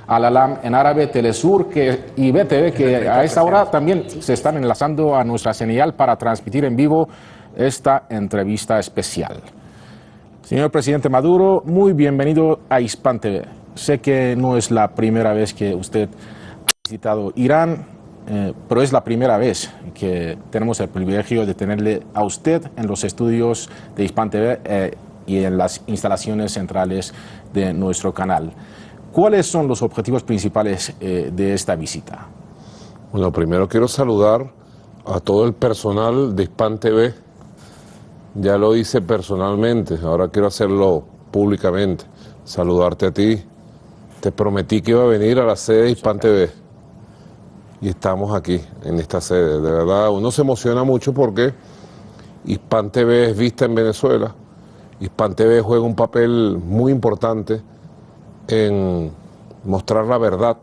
Al Alam en árabe, Telesur y BTV, que a esta hora también se están enlazando a nuestra señal para transmitir en vivo esta entrevista especial. Señor presidente Maduro, muy bienvenido a Hispan TV. Sé que no es la primera vez que usted ha visitado Irán, pero es la primera vez que tenemos el privilegio de tenerle a usted en los estudios de Hispan TV y en las instalaciones centrales de nuestro canal. ¿Cuáles son los objetivos principales de esta visita? Bueno, primero quiero saludar a todo el personal de Hispan TV. Ya lo hice personalmente, ahora quiero hacerlo públicamente. Saludarte a ti. Te prometí que iba a venir a la sede de Hispan TV. Y estamos aquí, en esta sede. De verdad, uno se emociona mucho porque Hispan TV es vista en Venezuela. Hispan TV juega un papel muy importante en mostrar la verdad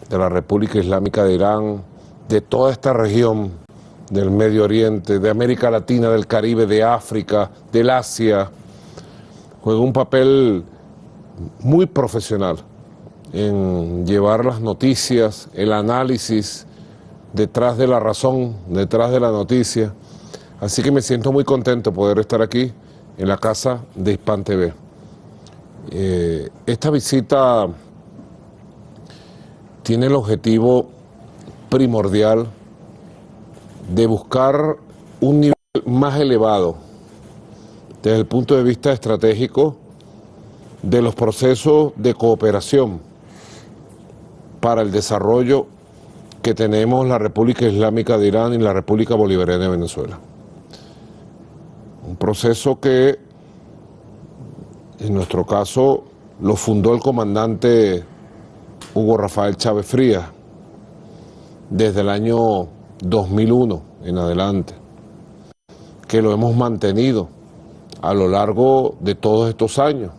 de la República Islámica de Irán, de toda esta región del Medio Oriente, de América Latina, del Caribe, de África, del Asia. Juega un papel muy profesional en llevar las noticias, el análisis detrás de la razón, detrás de la noticia. Así que me siento muy contento de poder estar aquí en la casa de Hispan TV. Esta visita tiene el objetivo primordial de buscar un nivel más elevado desde el punto de vista estratégico de los procesos de cooperación para el desarrollo que tenemos la República Islámica de Irán y la República Bolivariana de Venezuela. Un proceso que en nuestro caso lo fundó el comandante Hugo Rafael Chávez Frías desde el año 2001 en adelante, que lo hemos mantenido a lo largo de todos estos años,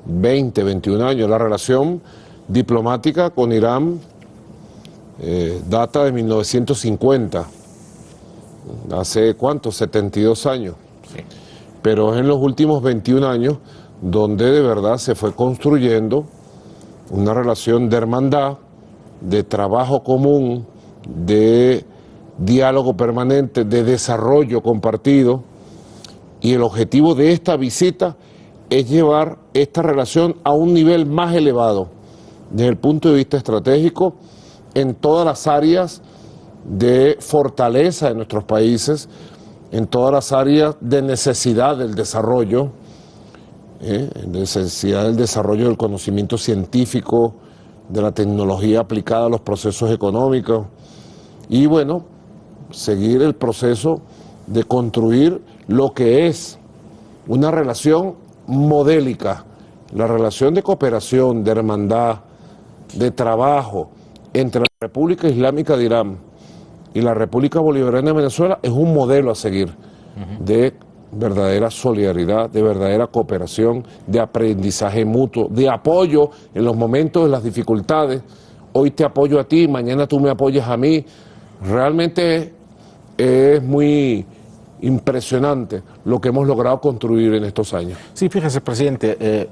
20, 21 años. La relación diplomática con Irán data de 1950, hace ¿cuánto? 72 años. Sí. Pero es en los últimos 21 años donde de verdad se fue construyendo una relación de hermandad, de trabajo común, de diálogo permanente, de desarrollo compartido. Y el objetivo de esta visita es llevar esta relación a un nivel más elevado desde el punto de vista estratégico en todas las áreas de fortaleza de nuestros países, en todas las áreas de necesidad del desarrollo, necesidad del desarrollo del conocimiento científico, de la tecnología aplicada a los procesos económicos y bueno, seguir el proceso de construir lo que es una relación modélica, la relación de cooperación, de hermandad, de trabajo entre la República Islámica de Irán y la República Bolivariana de Venezuela es un modelo a seguir de verdadera solidaridad, de verdadera cooperación, de aprendizaje mutuo, de apoyo en los momentos de las dificultades. Hoy te apoyo a ti, mañana tú me apoyas a mí. Realmente es muy impresionante lo que hemos logrado construir en estos años. Sí, fíjese, presidente,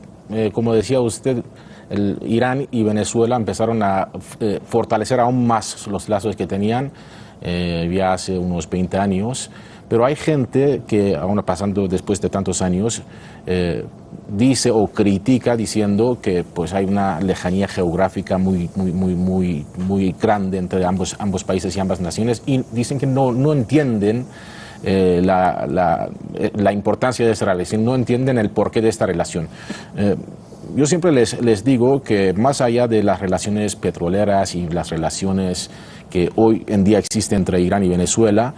como decía usted, Irán y Venezuela empezaron a fortalecer aún más los lazos que tenían ya hace unos 20 años, pero hay gente que, aún pasando después de tantos años, dice o critica diciendo que pues hay una lejanía geográfica muy grande entre ambos países y ambas naciones, y dicen que no entienden la importancia de esta relación, no entienden el porqué de esta relación. Yo siempre les digo que más allá de las relaciones petroleras y las relaciones que hoy en día existen entre Irán y Venezuela,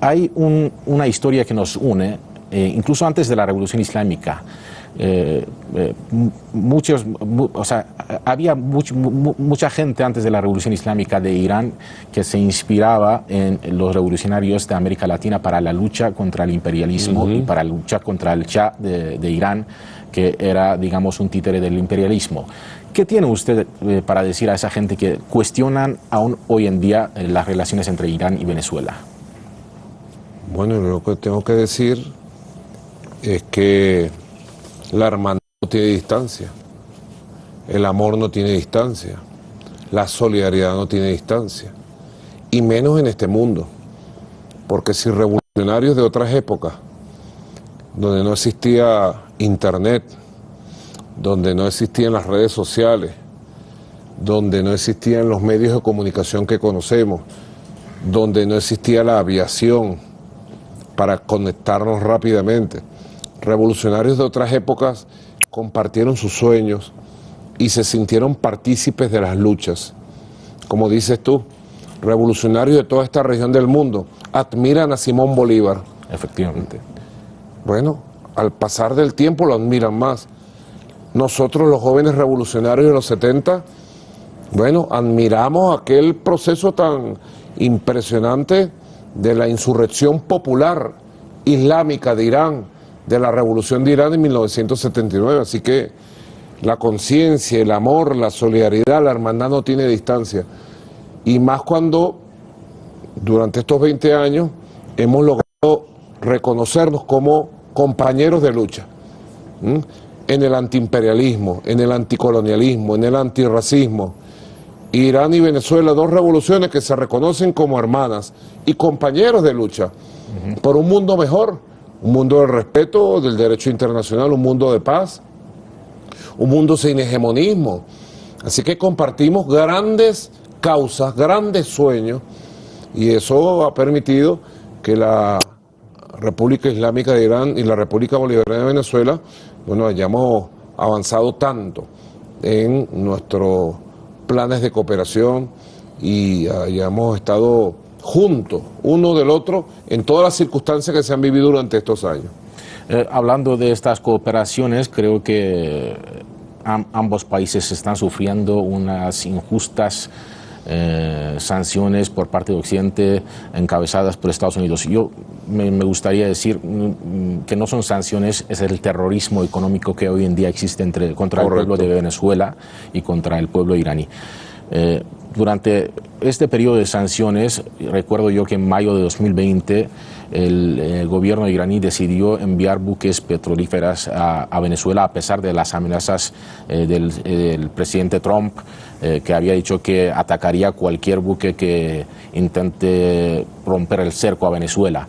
hay una historia que nos une, incluso antes de la Revolución Islámica. Había mucha gente antes de la Revolución Islámica de Irán que se inspiraba en los revolucionarios de América Latina para la lucha contra el imperialismo y para luchar contra el Shah de Irán, que era, digamos, un títere del imperialismo. ¿Qué tiene usted para decir a esa gente que cuestionan aún hoy en día las relaciones entre Irán y Venezuela? Bueno, lo que tengo que decir es que la hermandad no tiene distancia. el amor no tiene distancia, la solidaridad no tiene distancia, y menos en este mundo, porque si revolucionarios de otras épocas, donde no existía internet, donde no existían las redes sociales, donde no existían los medios de comunicación que conocemos, donde no existía la aviación para conectarnos rápidamente, revolucionarios de otras épocas compartieron sus sueños y se sintieron partícipes de las luchas. Como dices tú, revolucionarios de toda esta región del mundo admiran a Simón Bolívar. Efectivamente. Bueno, al pasar del tiempo lo admiran más. Nosotros, los jóvenes revolucionarios de los 70, bueno, admiramos aquel proceso tan impresionante de la insurrección popular islámica de Irán, de la revolución de Irán en 1979. Así que la conciencia, el amor, la solidaridad, la hermandad no tiene distancia. Y más cuando durante estos 20 años hemos logrado reconocernos como compañeros de lucha, en el antiimperialismo, en el anticolonialismo, en el antirracismo. Irán y Venezuela, dos revoluciones que se reconocen como hermanas y compañeros de lucha por un mundo mejor, un mundo del respeto del derecho internacional, un mundo de paz, un mundo sin hegemonismo. Así que compartimos grandes causas, grandes sueños, y eso ha permitido que la República Islámica de Irán y la República Bolivariana de Venezuela, bueno, hayamos avanzado tanto en nuestros planes de cooperación y hayamos estado juntos, uno del otro, en todas las circunstancias que se han vivido durante estos años. Hablando de estas cooperaciones, creo que ambos países están sufriendo unas injustas sanciones por parte de Occidente encabezadas por Estados Unidos. Yo me gustaría decir que no son sanciones, es el terrorismo económico que hoy en día existe contra el pueblo de Venezuela y contra el pueblo iraní. Durante este periodo de sanciones, recuerdo yo que en mayo de 2020 el gobierno iraní decidió enviar buques petrolíferos a Venezuela a pesar de las amenazas del presidente Trump, que había dicho que atacaría cualquier buque que intente romper el cerco a Venezuela.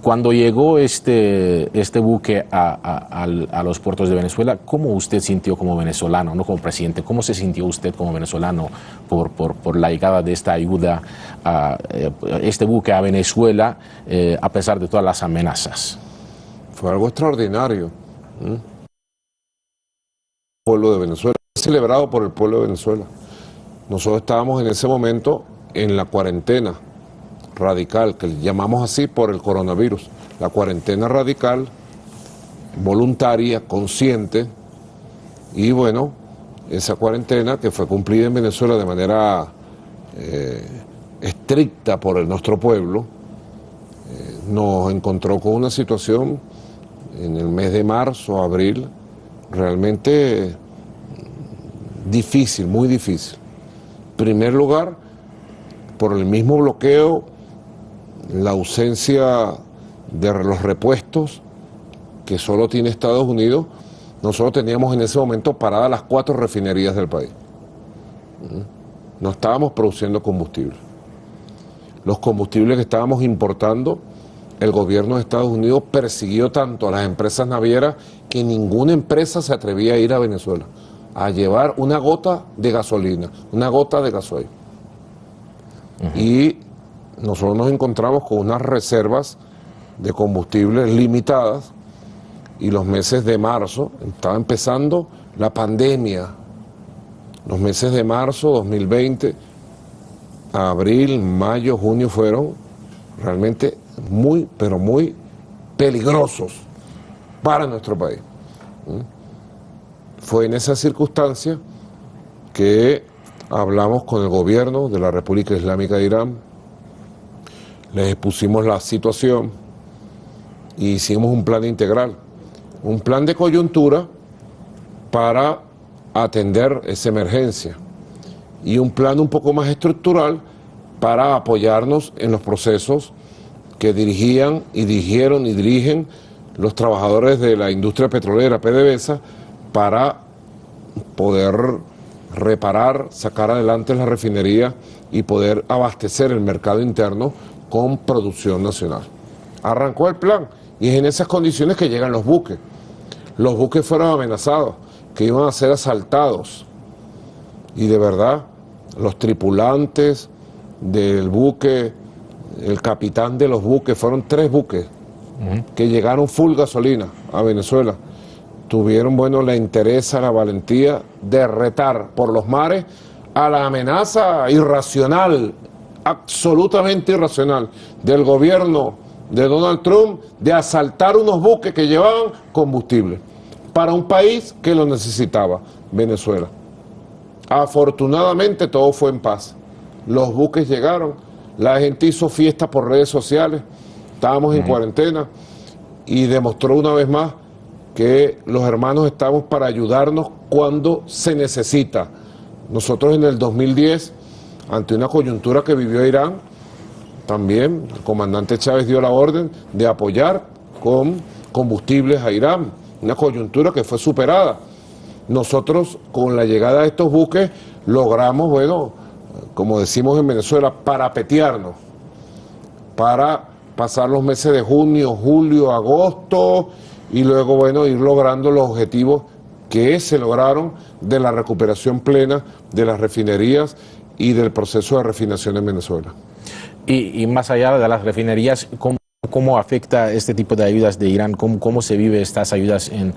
Cuando llegó este buque a los puertos de Venezuela, ¿cómo usted sintió como venezolano, no como presidente? ¿Cómo se sintió usted como venezolano por la llegada de esta ayuda a este buque a Venezuela, a pesar de todas las amenazas? Fue algo extraordinario. El pueblo de Venezuela, celebrado por el pueblo de Venezuela. Nosotros estábamos en ese momento en la cuarentena radical, que le llamamos así por el coronavirus, la cuarentena radical, voluntaria, consciente, y bueno, esa cuarentena que fue cumplida en Venezuela de manera estricta por nuestro pueblo, nos encontró con una situación en el mes de marzo, abril, realmente difícil, muy difícil. En primer lugar, por el mismo bloqueo, la ausencia de los repuestos que solo tiene Estados Unidos. Nosotros teníamos en ese momento paradas las 4 refinerías del país. No estábamos produciendo combustible. Los combustibles que estábamos importando, el gobierno de Estados Unidos persiguió tanto a las empresas navieras que ninguna empresa se atrevía a ir a Venezuela a llevar una gota de gasolina, una gota de gasoil. Y nosotros nos encontramos con unas reservas de combustible limitadas, y los meses de marzo, estaba empezando la pandemia, los meses de marzo 2020, abril, mayo, junio fueron realmente muy, pero muy peligrosos para nuestro país. Fue en esa circunstancia que hablamos con el gobierno de la República Islámica de Irán, les expusimos la situación y hicimos un plan integral, un plan de coyuntura para atender esa emergencia y un plan un poco más estructural para apoyarnos en los procesos que dirigían y dirigieron y dirigen los trabajadores de la industria petrolera PDVSA para poder reparar, sacar adelante la refinería y poder abastecer el mercado interno con producción nacional. Arrancó el plan y es en esas condiciones que llegan los buques. Los buques fueron amenazados, que iban a ser asaltados. Y de verdad, los tripulantes del buque, el capitán de los buques, fueron 3 buques que llegaron full gasolina a Venezuela. Tuvieron, bueno, la entereza, la valentía de retar por los mares a la amenaza irracional, absolutamente irracional, del gobierno de Donald Trump de asaltar unos buques que llevaban combustible para un país que lo necesitaba, Venezuela. Afortunadamente todo fue en paz. Los buques llegaron, la gente hizo fiesta por redes sociales, estábamos en cuarentena y demostró una vez más que los hermanos estamos para ayudarnos cuando se necesita. Nosotros en el 2010, ante una coyuntura que vivió Irán, también el comandante Chávez dio la orden de apoyar con combustibles a Irán, una coyuntura que fue superada. Nosotros, con la llegada de estos buques, logramos, bueno, como decimos en Venezuela, parapetearnos, para pasar los meses de junio, julio, agosto, y luego, bueno, ir logrando los objetivos que se lograron de la recuperación plena de las refinerías y del proceso de refinación en Venezuela. Y más allá de las refinerías, ¿cómo afecta este tipo de ayudas de Irán? ¿Cómo se vive estas ayudas en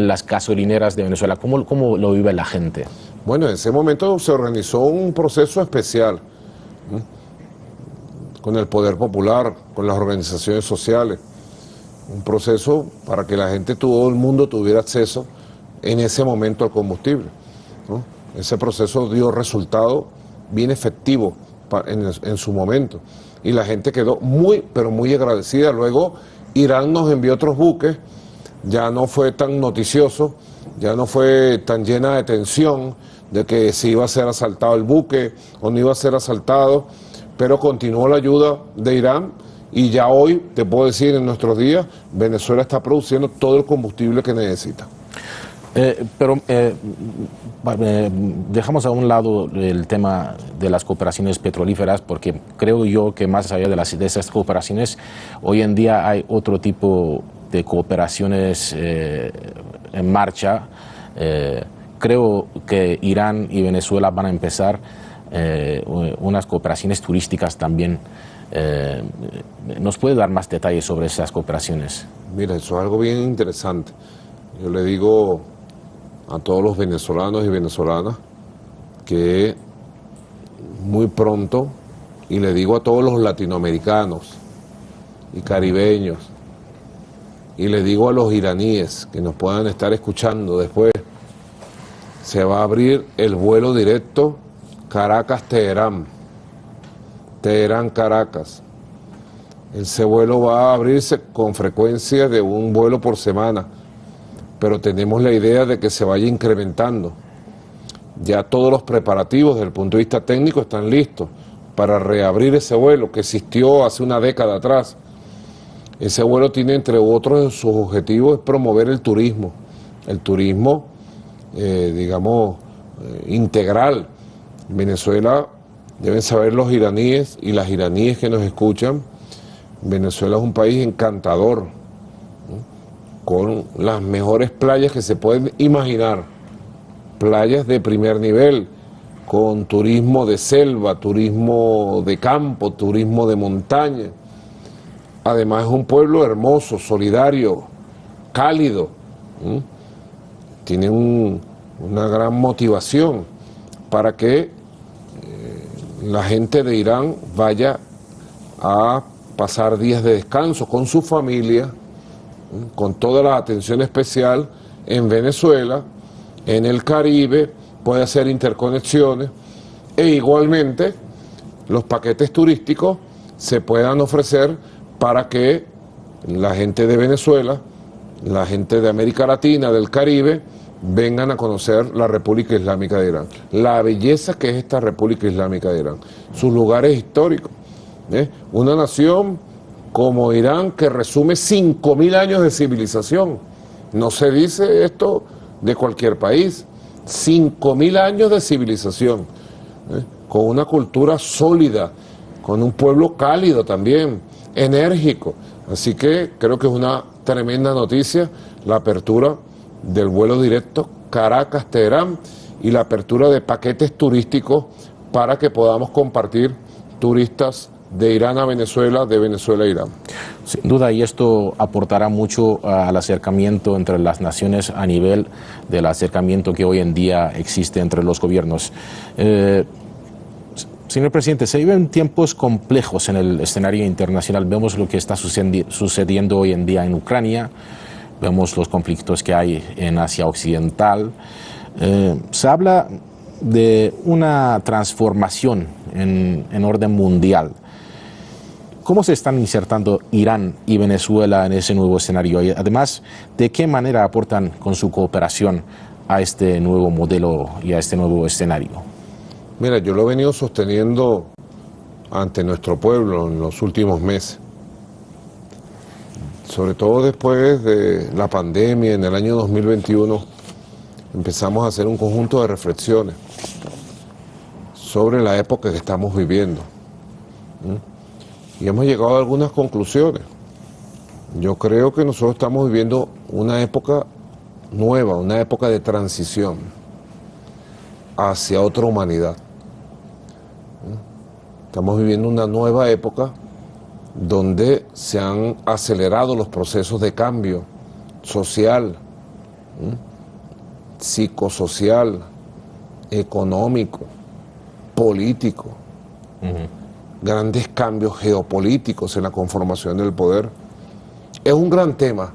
las gasolineras de Venezuela? ¿Cómo lo vive la gente? Bueno, en ese momento se organizó un proceso especial, ¿sí?, con el poder popular, con las organizaciones sociales, un proceso para que la gente, todo el mundo tuviera acceso en ese momento al combustible, ¿no? Ese proceso dio resultado bien efectivo en su momento y la gente quedó muy, pero muy agradecida. Luego Irán nos envió otros buques, ya no fue tan noticioso, ya no fue tan llena de tensión de que si iba a ser asaltado el buque o no iba a ser asaltado, pero continuó la ayuda de Irán y ya hoy, te puedo decir, en nuestros días, Venezuela está produciendo todo el combustible que necesita. Dejamos a un lado el tema de las cooperaciones petrolíferas porque creo yo que más allá de esas cooperaciones, hoy en día hay otro tipo de cooperaciones en marcha. Creo que Irán y Venezuela van a empezar unas cooperaciones turísticas también. ¿Nos puede dar más detalles sobre esas cooperaciones? Mira, eso es algo bien interesante. Yo le digo a todos los venezolanos y venezolanas que muy pronto, y le digo a todos los latinoamericanos y caribeños, y le digo a los iraníes que nos puedan estar escuchando después, se va a abrir el vuelo directo Caracas-Teherán, Teherán-Caracas. Ese vuelo va a abrirse con frecuencia de un vuelo por semana, pero tenemos la idea de que se vaya incrementando. Ya todos los preparativos desde el punto de vista técnico están listos para reabrir ese vuelo que existió hace una década atrás. Ese vuelo tiene, entre otros, sus objetivos es promover el turismo digamos, integral. En Venezuela, deben saber los iraníes y las iraníes que nos escuchan, Venezuela es un país encantador, ¿no?, con las mejores playas que se pueden imaginar, playas de primer nivel, con turismo de selva, turismo de campo, turismo de montaña. Además es un pueblo hermoso, solidario, cálido, ¿sí?, tiene una gran motivación para que la gente de Irán vaya a pasar días de descanso con su familia, con toda la atención especial en Venezuela, en el Caribe, puede hacer interconexiones e igualmente los paquetes turísticos se puedan ofrecer para que la gente de Venezuela, la gente de América Latina, del Caribe, vengan a conocer la República Islámica de Irán, la belleza que es esta República Islámica de Irán, sus lugares históricos, una nación como Irán que resume 5.000 años de civilización. No se dice esto de cualquier país. 5.000 años de civilización, con una cultura sólida, con un pueblo cálido también, enérgico. Así que creo que es una tremenda noticia la apertura del vuelo directo Caracas-Teherán y la apertura de paquetes turísticos para que podamos compartir turistas de Irán a Venezuela, de Venezuela a Irán. Sin duda, y esto aportará mucho al acercamiento entre las naciones a nivel del acercamiento que hoy en día existe entre los gobiernos. Señor presidente, se viven tiempos complejos en el escenario internacional. Vemos lo que está sucediendo hoy en día en Ucrania, vemos los conflictos que hay en Asia Occidental. Se habla de una transformación en orden mundial. ¿Cómo se están insertando Irán y Venezuela en ese nuevo escenario? Y además, ¿de qué manera aportan con su cooperación a este nuevo modelo y a este nuevo escenario? Mira, yo lo he venido sosteniendo ante nuestro pueblo en los últimos meses. Sobre todo después de la pandemia, en el año 2021, empezamos a hacer un conjunto de reflexiones sobre la época que estamos viviendo. Y hemos llegado a algunas conclusiones. Yo creo que nosotros estamos viviendo una época nueva, una época de transición hacia otra humanidad. Estamos viviendo una nueva época donde se han acelerado los procesos de cambio social, psicosocial, económico, político. Grandes cambios geopolíticos en la conformación del poder. Es un gran tema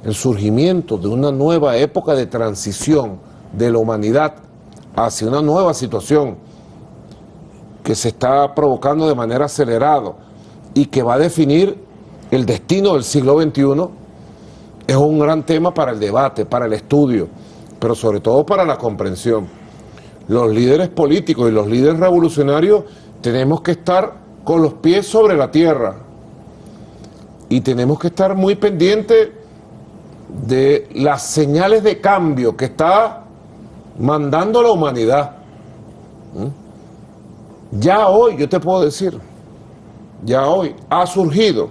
el surgimiento de una nueva época de transición de la humanidad hacia una nueva situación que se está provocando de manera acelerada y que va a definir el destino del siglo XXI. Es un gran tema para el debate, para el estudio, pero sobre todo para la comprensión. Los líderes políticos y los líderes revolucionarios tenemos que estar con los pies sobre la tierra y tenemos que estar muy pendientes de las señales de cambio que está mandando la humanidad. Ya hoy, yo te puedo decir, ya hoy ha surgido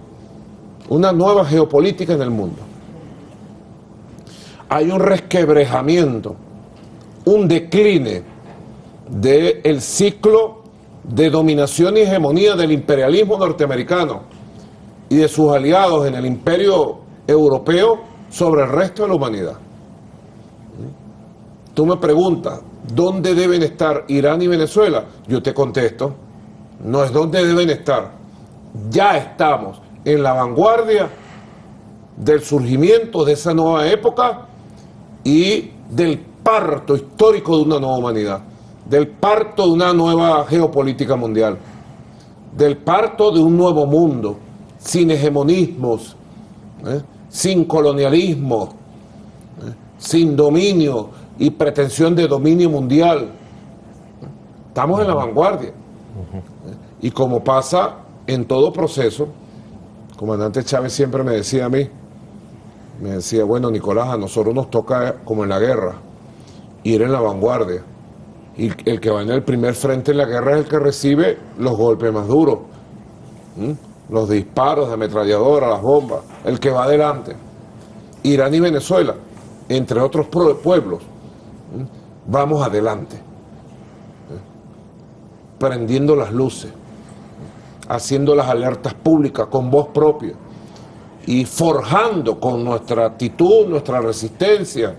una nueva geopolítica en el mundo. Hay un resquebrajamiento, un decline del ciclo de dominación y hegemonía del imperialismo norteamericano y de sus aliados en el imperio europeo sobre el resto de la humanidad. Tú me preguntas, ¿dónde deben estar Irán y Venezuela? Yo te contesto, no es dónde deben estar. Ya estamos en la vanguardia del surgimiento de esa nueva época y del parto histórico de una nueva humanidad, del parto de una nueva geopolítica mundial, del parto de un nuevo mundo, sin hegemonismos, sin colonialismo, sin dominio y pretensión de dominio mundial. Estamos en la vanguardia. Y como pasa en todo proceso, el comandante Chávez siempre me decía a mí, me decía, bueno, Nicolás, a nosotros nos toca, como en la guerra, ir en la vanguardia. Y el que va en el primer frente en la guerra es el que recibe los golpes más duros, los disparos de ametralladora, las bombas, el que va adelante. Irán y Venezuela, entre otros pueblos, vamos adelante, prendiendo las luces, haciendo las alertas públicas con voz propia y forjando con nuestra actitud, nuestra resistencia,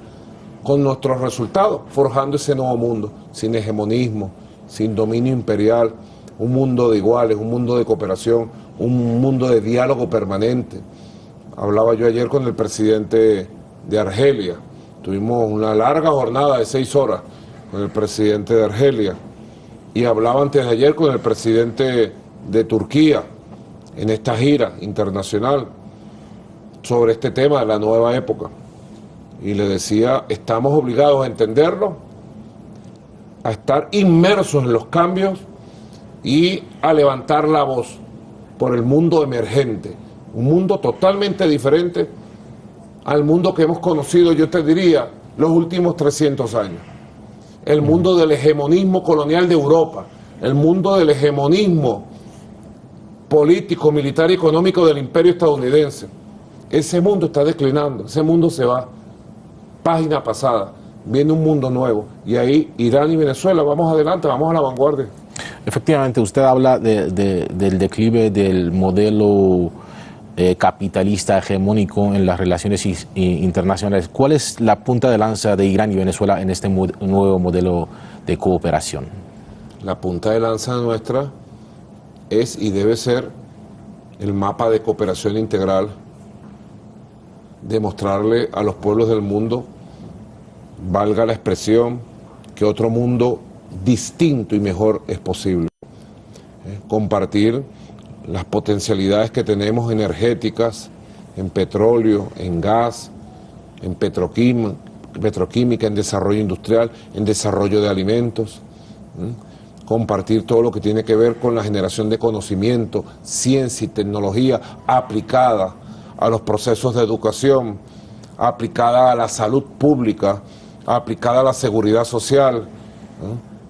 con nuestros resultados, forjando ese nuevo mundo, sin hegemonismo, sin dominio imperial, un mundo de iguales, un mundo de cooperación, un mundo de diálogo permanente. Hablaba yo ayer con el presidente de Argelia, tuvimos una larga jornada de 6 horas con el presidente de Argelia y hablaba antes de ayer con el presidente de Turquía en esta gira internacional sobre este tema de la nueva época. Y le decía, estamos obligados a entenderlo, a estar inmersos en los cambios y a levantar la voz por el mundo emergente, un mundo totalmente diferente al mundo que hemos conocido, yo te diría, los últimos 300 años. el mundo del hegemonismo colonial de Europa, el mundo del hegemonismo político, militar y económico del imperio estadounidense. Ese mundo está declinando, ese mundo se va. Página pasada, viene un mundo nuevo. Y ahí Irán y Venezuela, vamos adelante, vamos a la vanguardia. Efectivamente, usted habla del declive del modelo capitalista hegemónico en las relaciones internacionales. ¿Cuál es la punta de lanza de Irán y Venezuela en este nuevo modelo de cooperación? La punta de lanza nuestra es y debe ser el mapa de cooperación integral, demostrarle a los pueblos del mundo, valga la expresión, que otro mundo distinto y mejor es posible. Compartir las potencialidades que tenemos energéticas, en petróleo, en gas, en petroquímica, en desarrollo industrial, en desarrollo de alimentos. Compartir todo lo que tiene que ver con la generación de conocimiento, ciencia y tecnología aplicada a los procesos de educación, aplicada a la salud pública, aplicada a la seguridad social.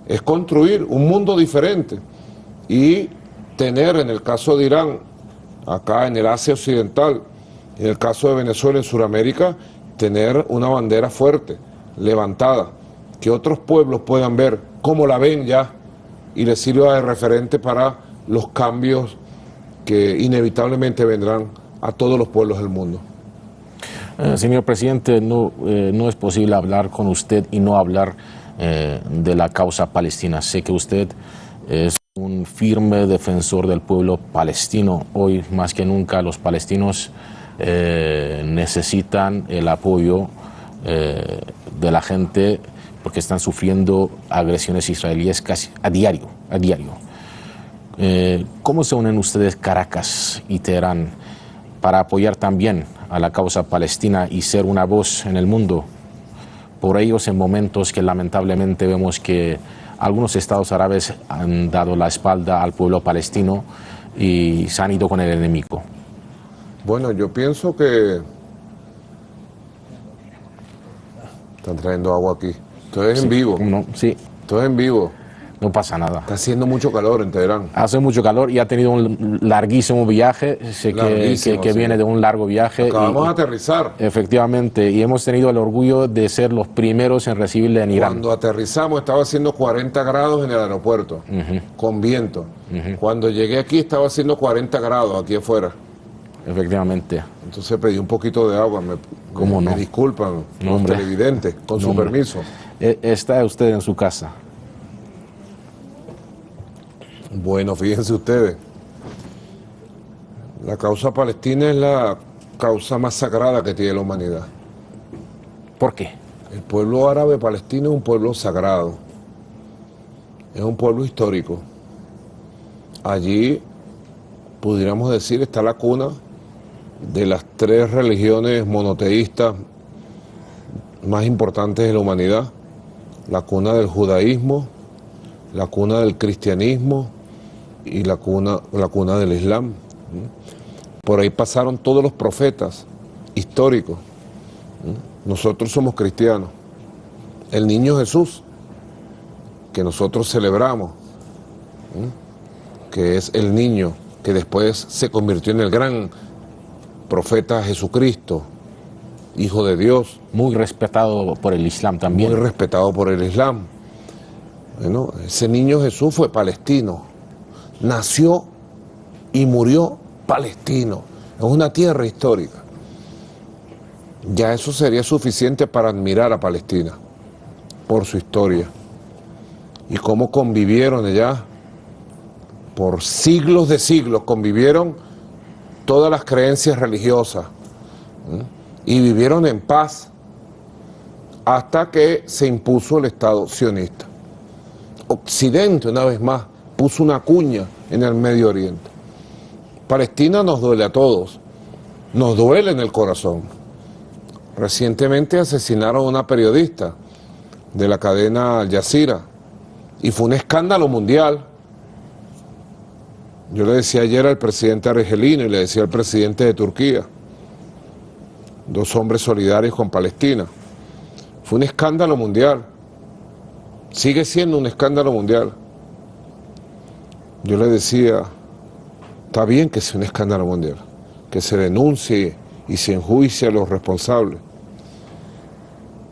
Es construir un mundo diferente y tener, en el caso de Irán, acá en el Asia Occidental, en el caso de Venezuela en Sudamérica, tener una bandera fuerte, levantada, que otros pueblos puedan ver cómo la ven ya y les sirva de referente para los cambios que inevitablemente vendrán a todos los pueblos del mundo. Señor presidente, no es posible hablar con usted y no hablar de la causa palestina. Sé que usted es un firme defensor del pueblo palestino. Hoy más que nunca los palestinos necesitan el apoyo de la gente porque están sufriendo agresiones israelíes casi a diario. ¿Cómo se unen ustedes Caracas y Teherán para apoyar también a la causa palestina y ser una voz en el mundo por ellos en momentos que lamentablemente vemos que algunos estados árabes han dado la espalda al pueblo palestino y se han ido con el enemigo? Bueno, yo pienso que están trayendo agua aquí. Esto es en vivo. No, sí. Esto es en vivo. No pasa nada. Está haciendo mucho calor en Teherán. Hace mucho calor y ha tenido un larguísimo viaje. Sé que Sí. viene de un largo viaje. Acabamos de aterrizar. Efectivamente, y hemos tenido el orgullo de ser los primeros en recibirle en Irán. Cuando aterrizamos estaba haciendo 40 grados en el aeropuerto, con viento. Cuando llegué aquí estaba haciendo 40 grados aquí afuera. Efectivamente. Entonces pedí un poquito de agua. ¿Cómo no? Me disculpan No, los televidentes, con su permiso. Está usted en su casa. Bueno, fíjense ustedes, la causa palestina es la causa más sagrada que tiene la humanidad. ¿Por qué? El pueblo árabe palestino es un pueblo sagrado, es un pueblo histórico. Allí, pudiéramos decir, está la cuna de las 3 religiones monoteístas más importantes de la humanidad, la cuna del judaísmo, la cuna del cristianismo y la cuna del Islam. Por ahí pasaron todos los profetas históricos. Nosotros somos cristianos. El niño Jesús, que nosotros celebramos, que es el niño que después se convirtió en el gran profeta Jesucristo, Hijo de Dios. Muy respetado por el Islam también. Muy respetado por el Islam. Bueno, ese niño Jesús fue palestino, nació y murió palestino, es una tierra histórica. Ya eso sería suficiente para admirar a Palestina por su historia y cómo convivieron allá, por siglos de siglos convivieron todas las creencias religiosas y vivieron en paz hasta que se impuso el Estado sionista. Occidente, una vez más, puso una cuña en el Medio Oriente. Palestina nos duele a todos, nos duele en el corazón. Recientemente asesinaron a una periodista de la cadena Al Jazeera y fue un escándalo mundial. Yo le decía ayer al presidente argelino y le decía al presidente de Turquía, 2 hombres solidarios con Palestina. Fue un escándalo mundial. sigue siendo un escándalo mundial. Yo le decía, está bien que sea un escándalo mundial, que se denuncie y se enjuicie a los responsables,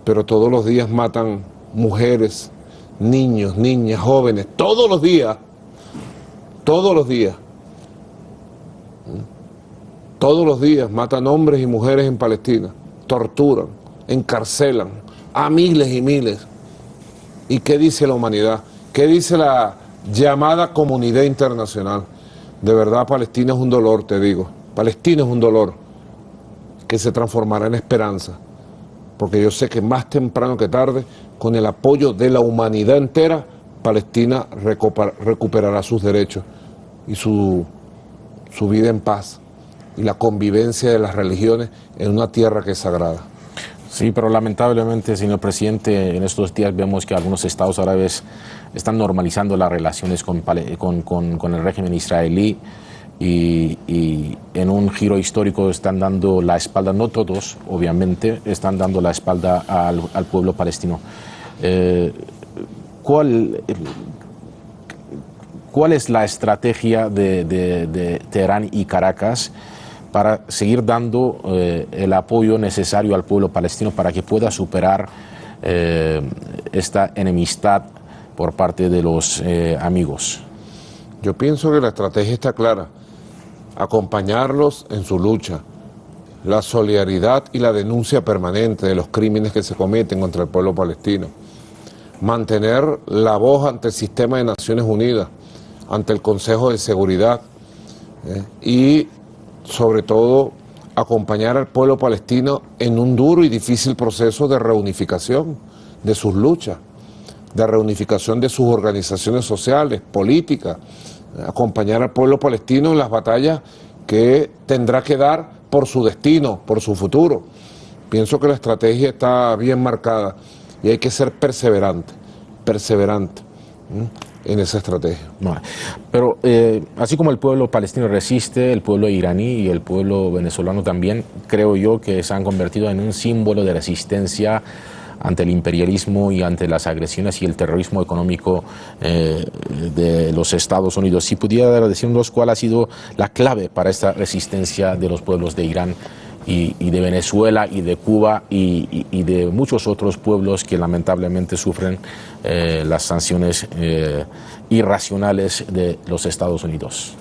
pero todos los días matan mujeres, niños, niñas, jóvenes, todos los días, todos los días. Todos los días matan hombres y mujeres en Palestina, torturan, encarcelan a miles y miles. ¿Y qué dice la humanidad? ¿Qué dice la llamada comunidad internacional? De verdad, Palestina es un dolor, te digo. Palestina es un dolor que se transformará en esperanza. Porque yo sé que más temprano que tarde, con el apoyo de la humanidad entera, Palestina recuperará sus derechos y su vida en paz y la convivencia de las religiones en una tierra que es sagrada. Sí, pero lamentablemente, señor presidente, en estos días vemos que algunos estados árabes están normalizando las relaciones con el régimen israelí y en un giro histórico están dando la espalda, no todos, obviamente, están dando la espalda al pueblo palestino. ¿Cuál es la estrategia de Teherán y Caracas para seguir dando el apoyo necesario al pueblo palestino para que pueda superar esta enemistad por parte de los amigos? Yo pienso que la estrategia está clara: acompañarlos en su lucha, la solidaridad y la denuncia permanente de los crímenes que se cometen contra el pueblo palestino, mantener la voz ante el sistema de Naciones Unidas, ante el Consejo de Seguridad y sobre todo acompañar al pueblo palestino en un duro y difícil proceso de reunificación de sus luchas, de reunificación de sus organizaciones sociales, políticas, acompañar al pueblo palestino en las batallas que tendrá que dar por su destino, por su futuro. Pienso que la estrategia está bien marcada y hay que ser perseverante en esa estrategia. Bueno, pero así como el pueblo palestino resiste, el pueblo iraní y el pueblo venezolano también, creo yo que se han convertido en un símbolo de resistencia ante el imperialismo y ante las agresiones y el terrorismo económico de los Estados Unidos. Si pudiera decirnos cuál ha sido la clave para esta resistencia de los pueblos de Irán y de Venezuela y de Cuba y de muchos otros pueblos que lamentablemente sufren las sanciones irracionales de los Estados Unidos.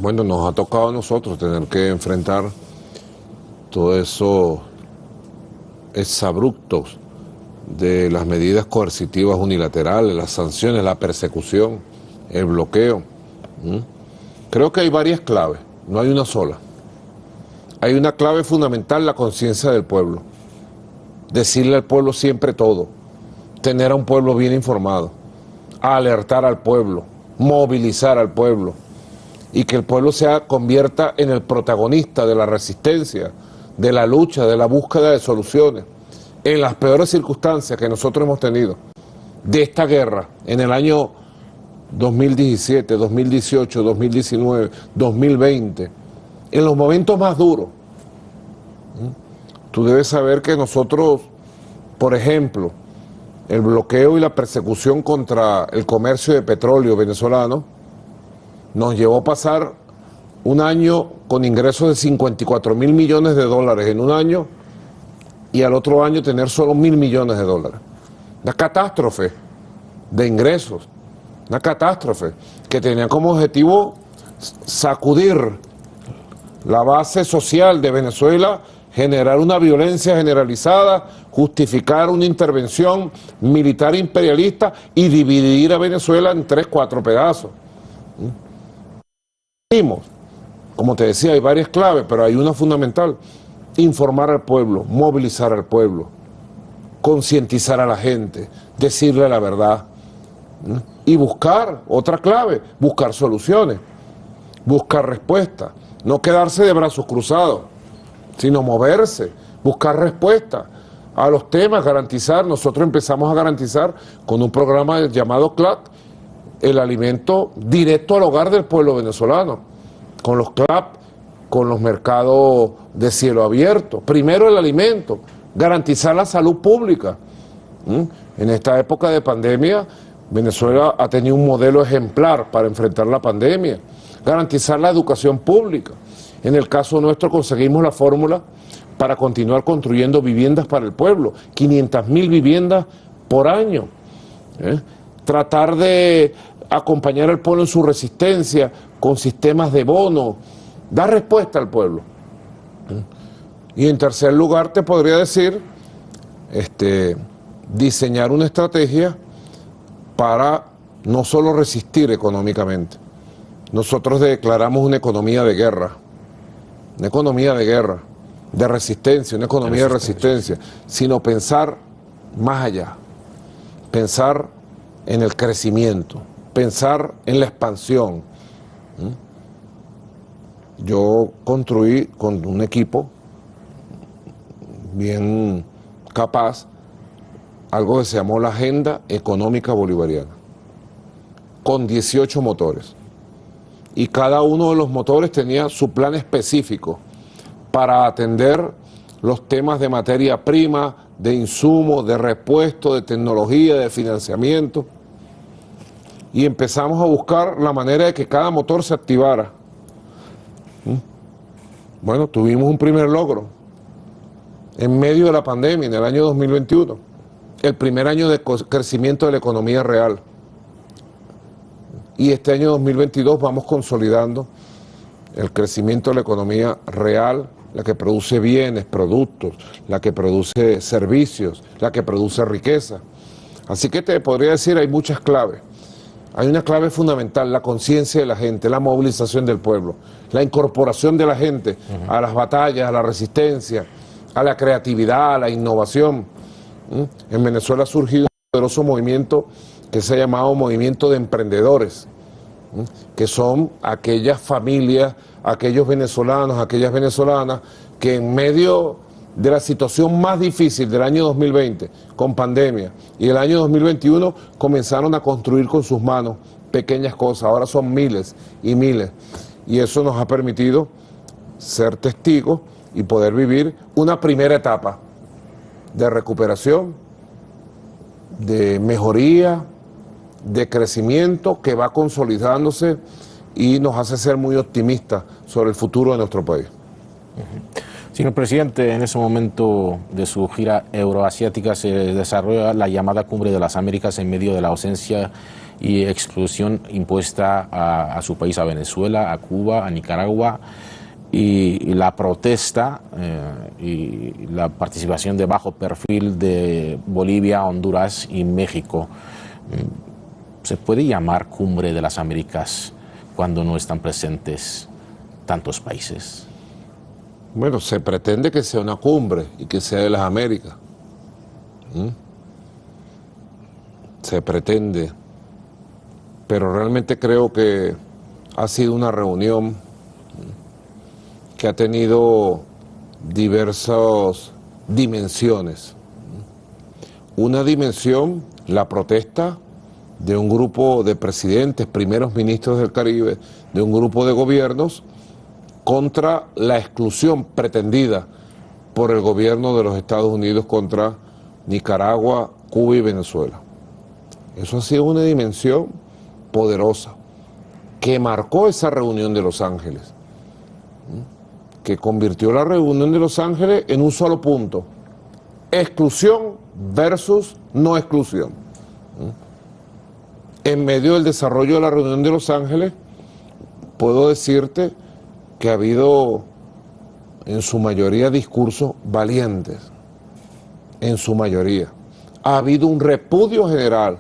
Bueno, nos ha tocado a nosotros tener que enfrentar todo eso exabruptos de las medidas coercitivas unilaterales, las sanciones, la persecución, el bloqueo. Creo que hay varias claves, no hay una sola. Hay una clave fundamental: la conciencia del pueblo. Decirle al pueblo siempre todo, tener a un pueblo bien informado, alertar al pueblo, movilizar al pueblo y que el pueblo se convierta en el protagonista de la resistencia, de la lucha, de la búsqueda de soluciones en las peores circunstancias que nosotros hemos tenido de esta guerra en el año 2017, 2018, 2019, 2020, en los momentos más duros. Tú debes saber que nosotros, por ejemplo, el bloqueo y la persecución contra el comercio de petróleo venezolano nos llevó a pasar un año con ingresos de 54 mil millones de dólares en un año y al otro año tener solo 1.000 millones de dólares. Una catástrofe de ingresos, una catástrofe que tenía como objetivo sacudir la base social de Venezuela, generar una violencia generalizada, justificar una intervención militar imperialista y dividir a Venezuela en 3, 4 pedazos. Como te decía, hay varias claves, pero hay una fundamental: informar al pueblo, movilizar al pueblo, concientizar a la gente, decirle la verdad y buscar, otra clave, buscar soluciones, buscar respuestas, no quedarse de brazos cruzados, sino moverse, buscar respuestas a los temas, garantizar. Nosotros empezamos a garantizar con un programa llamado CLAT el alimento directo al hogar del pueblo venezolano, con los CLAP, con los mercados de cielo abierto. Primero el alimento, garantizar la salud pública, En esta época de pandemia, Venezuela ha tenido un modelo ejemplar para enfrentar la pandemia, garantizar la educación pública. En el caso nuestro conseguimos la fórmula para continuar construyendo viviendas para el pueblo, 500.000 viviendas por año. Tratar de acompañar al pueblo en su resistencia con sistemas de bono, dar respuesta al pueblo. Y en tercer lugar te podría decir, diseñar una estrategia para no solo resistir económicamente. Nosotros declaramos una economía de guerra, de resistencia, una economía de resistencia, sino pensar más allá, pensar en el crecimiento, pensar en la expansión. Yo construí con un equipo bien capaz algo que se llamó la Agenda Económica Bolivariana, con 18 motores. Y cada uno de los motores tenía su plan específico para atender los temas de materia prima, de insumos, de repuesto, de tecnología, de financiamiento. Y empezamos a buscar la manera de que cada motor se activara. Bueno, tuvimos un primer logro en medio de la pandemia, en el año 2021, el primer año de crecimiento de la economía real. Y este año 2022 vamos consolidando el crecimiento de la economía real, la que produce bienes, productos, la que produce servicios, la que produce riqueza. Así que te podría decir, hay muchas claves. Hay una clave fundamental, la conciencia de la gente, la movilización del pueblo, la incorporación de la gente a las batallas, a la resistencia, a la creatividad, a la innovación. En Venezuela ha surgido un poderoso movimiento que se ha llamado movimiento de emprendedores, que son aquellas familias, aquellos venezolanos, aquellas venezolanas que en medio de la situación más difícil del año 2020, con pandemia, y el año 2021 comenzaron a construir con sus manos pequeñas cosas. Ahora son miles y miles, y eso nos ha permitido ser testigos y poder vivir una primera etapa de recuperación, de mejoría, de crecimiento que va consolidándose y nos hace ser muy optimistas sobre el futuro de nuestro país. Señor presidente, en ese momento de su gira euroasiática se desarrolla la llamada Cumbre de las Américas en medio de la ausencia y exclusión impuesta a su país, a Venezuela, a Cuba, a Nicaragua, y la protesta y la participación de bajo perfil de Bolivia, Honduras y México. ¿Se puede llamar Cumbre de las Américas cuando no están presentes tantos países? Bueno, se pretende que sea una cumbre y que sea de las Américas. Se pretende, pero realmente creo que ha sido una reunión que ha tenido diversas dimensiones. Una dimensión, la protesta de un grupo de presidentes, primeros ministros del Caribe, de un grupo de gobiernos, contra la exclusión pretendida por el gobierno de los Estados Unidos contra Nicaragua, Cuba y Venezuela. Eso ha sido una dimensión poderosa que marcó esa reunión de Los Ángeles, que convirtió la reunión de Los Ángeles en un solo punto: exclusión versus no exclusión. En medio del desarrollo de la reunión de Los Ángeles, puedo decirte que ha habido en su mayoría discursos valientes, en su mayoría. Ha habido un repudio general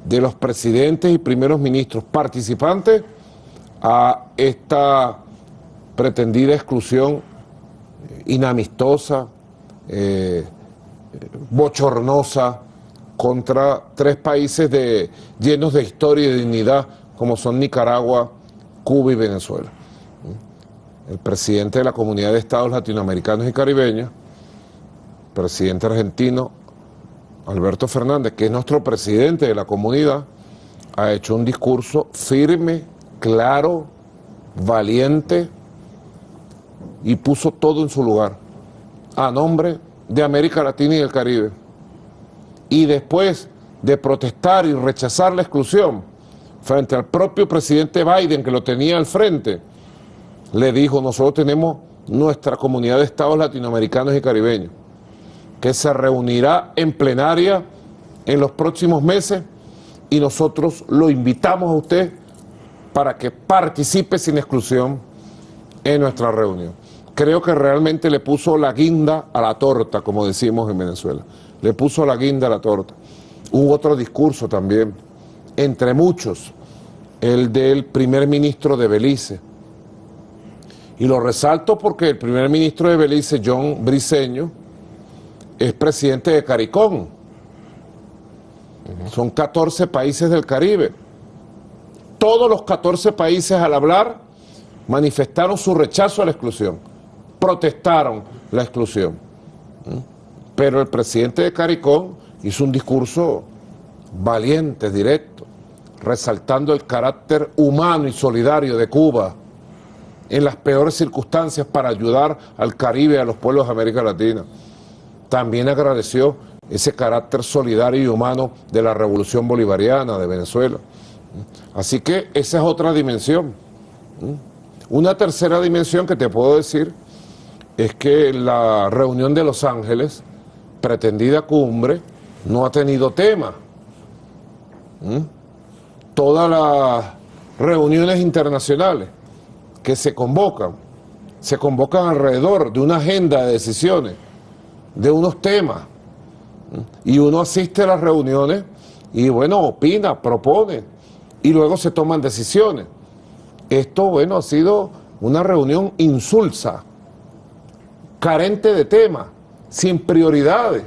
de los presidentes y primeros ministros participantes a esta pretendida exclusión inamistosa, bochornosa, contra tres países llenos de historia y de dignidad como son Nicaragua, Cuba y Venezuela. El presidente de la Comunidad de Estados Latinoamericanos y Caribeños, presidente argentino Alberto Fernández, que es nuestro presidente de la comunidad, ha hecho un discurso firme, claro, valiente, y puso todo en su lugar, a nombre de América Latina y el Caribe. y después de protestar y rechazar la exclusión frente al propio presidente Biden, que lo tenía al frente, le dijo: nosotros tenemos nuestra comunidad de estados latinoamericanos y caribeños, que se reunirá en plenaria en los próximos meses, y nosotros lo invitamos a usted para que participe sin exclusión en nuestra reunión. Creo que realmente le puso la guinda a la torta, como decimos en Venezuela. Le puso la guinda a la torta. Hubo otro discurso también, entre muchos, el del primer ministro de Belice. Y lo resalto porque el primer ministro de Belice, John Briceño, es presidente de CARICOM. Son 14 países del Caribe. Todos los 14 países, al hablar, manifestaron su rechazo a la exclusión, protestaron la exclusión. Pero el presidente de CARICOM hizo un discurso valiente, directo, resaltando el carácter humano y solidario de Cuba en las peores circunstancias para ayudar al Caribe y a los pueblos de América Latina. También agradeció ese carácter solidario y humano de la Revolución Bolivariana de Venezuela. Así que esa es otra dimensión. Una tercera dimensión que te puedo decir es que la reunión de Los Ángeles, pretendida cumbre, no ha tenido tema. Todas las reuniones internacionales que se convocan alrededor de una agenda de decisiones, de unos temas, y uno asiste a las reuniones y, bueno, opina, propone, y luego se toman decisiones. Esto, bueno, ha sido una reunión insulsa, carente de tema, sin prioridades.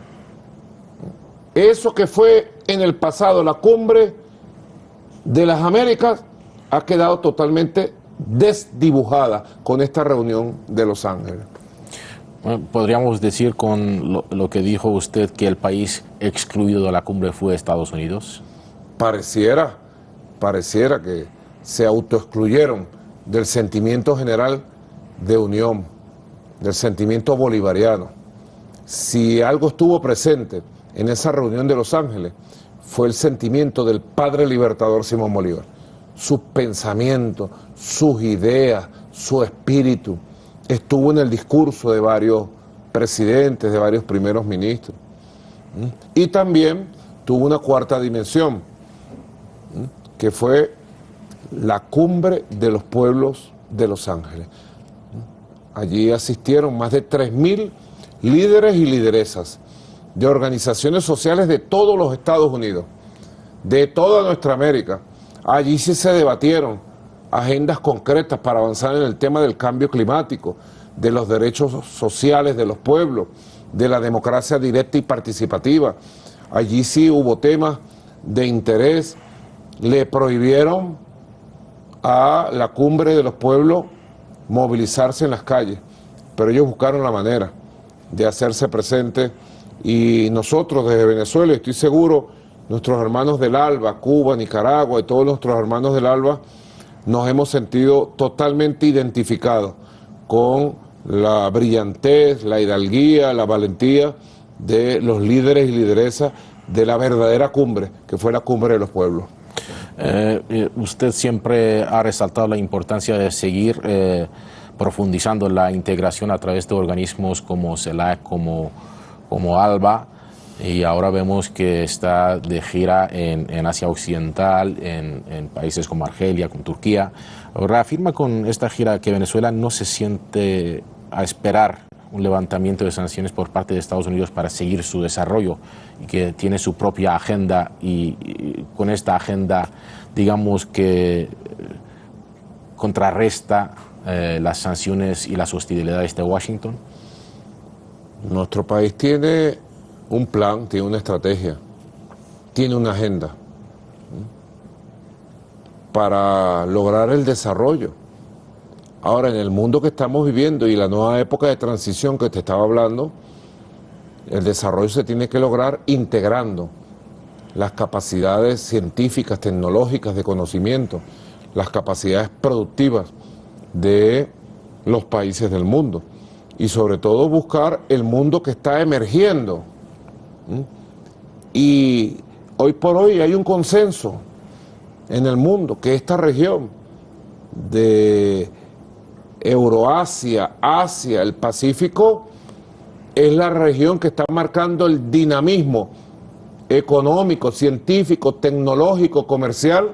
Eso que fue en el pasado la cumbre de las Américas ha quedado totalmente desdibujada con esta reunión de Los Ángeles. Bueno, podríamos decir con lo que dijo usted que el país excluido de la cumbre fue Estados Unidos. Pareciera que se autoexcluyeron del sentimiento general de unión, del sentimiento bolivariano. Si algo estuvo presente en esa reunión de Los Ángeles, fue el sentimiento del padre libertador Simón Bolívar. Sus pensamientos, sus ideas, su espíritu, estuvo en el discurso de varios presidentes, de varios primeros ministros. Y también tuvo una cuarta dimensión, que fue la cumbre de los pueblos de Los Ángeles. Allí asistieron más de 3.000 líderes y lideresas de organizaciones sociales de todos los Estados Unidos, de toda nuestra América. Allí sí se debatieron agendas concretas para avanzar en el tema del cambio climático, de los derechos sociales de los pueblos, de la democracia directa y participativa. Allí sí hubo temas de interés. Le prohibieron a la cumbre de los pueblos movilizarse en las calles, pero ellos buscaron la manera de hacerse presentes, y nosotros desde Venezuela, estoy seguro, nuestros hermanos del ALBA, Cuba, Nicaragua y todos nuestros hermanos del ALBA, nos hemos sentido totalmente identificados con la brillantez, la hidalguía, la valentía de los líderes y lideresas de la verdadera cumbre, que fue la cumbre de los pueblos. Usted siempre ha resaltado la importancia de seguir profundizando la integración a través de organismos como CELAC, como ALBA, y ahora vemos que está de gira en Asia Occidental, en países como Argelia, con Turquía. Reafirma con esta gira que Venezuela no se siente a esperar un levantamiento de sanciones por parte de Estados Unidos para seguir su desarrollo, y que tiene su propia agenda, y con esta agenda, digamos que contrarresta las sanciones y las hostilidades de Washington. Nuestro país tiene un plan, tiene una estrategia, tiene una agenda para lograr el desarrollo. Ahora, en el mundo que estamos viviendo y la nueva época de transición que te estaba hablando, el desarrollo se tiene que lograr integrando las capacidades científicas, tecnológicas, de conocimiento, las capacidades productivas de los países del mundo, y sobre todo buscar el mundo que está emergiendo. Y hoy por hoy hay un consenso en el mundo que esta región de Euroasia, Asia, el Pacífico, es la región que está marcando el dinamismo económico, científico, tecnológico, comercial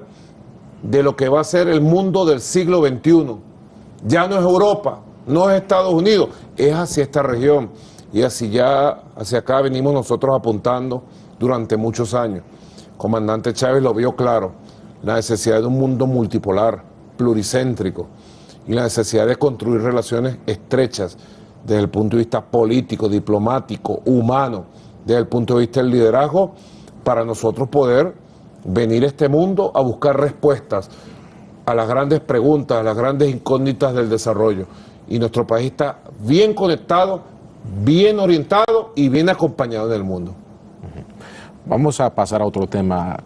de lo que va a ser el mundo del siglo XXI. Ya no es Europa, no es Estados Unidos, es hacia esta región. Y hacia acá venimos nosotros apuntando durante muchos años. Comandante Chávez lo vio claro, la necesidad de un mundo multipolar, pluricéntrico, y la necesidad de construir relaciones estrechas desde el punto de vista político, diplomático, humano, desde el punto de vista del liderazgo, para nosotros poder venir a este mundo a buscar respuestas a las grandes preguntas, a las grandes incógnitas del desarrollo. Y nuestro país está bien conectado, bien orientado y bien acompañado en el mundo. Vamos a pasar a otro tema.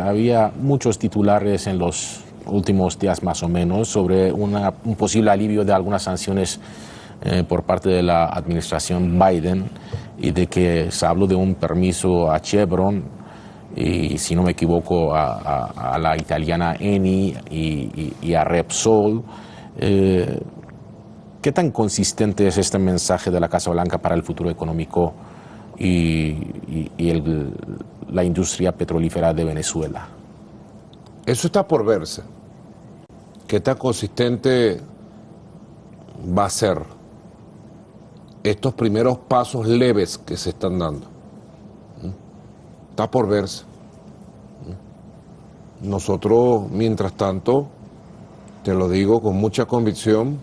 Había muchos titulares en los últimos días más o menos sobre un posible alivio de algunas sanciones por parte de la administración Biden, y de que se habló de un permiso a Chevron y, si no me equivoco, a la italiana Eni y a Repsol. ¿Qué tan consistente es este mensaje de la Casa Blanca para el futuro económico y la industria petrolífera de Venezuela? Eso está por verse. ¿Qué tan consistente va a ser estos primeros pasos leves que se están dando? Está por verse. Nosotros, mientras tanto, te lo digo con mucha convicción,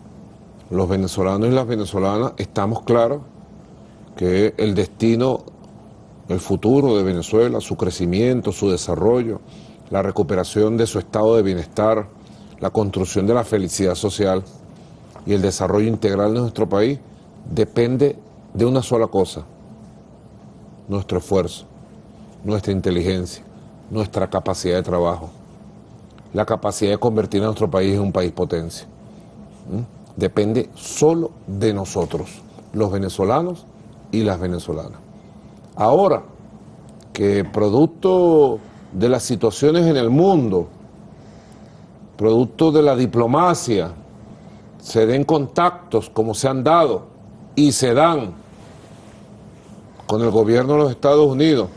los venezolanos y las venezolanas estamos claros que el destino, el futuro de Venezuela, su crecimiento, su desarrollo, la recuperación de su estado de bienestar, la construcción de la felicidad social y el desarrollo integral de nuestro país depende de una sola cosa: nuestro esfuerzo, nuestra inteligencia, nuestra capacidad de trabajo, la capacidad de convertir a nuestro país en un país potencia. Depende solo de nosotros, los venezolanos y las venezolanas. Ahora que producto de las situaciones en el mundo, producto de la diplomacia, se den contactos como se han dado y se dan con el gobierno de los Estados Unidos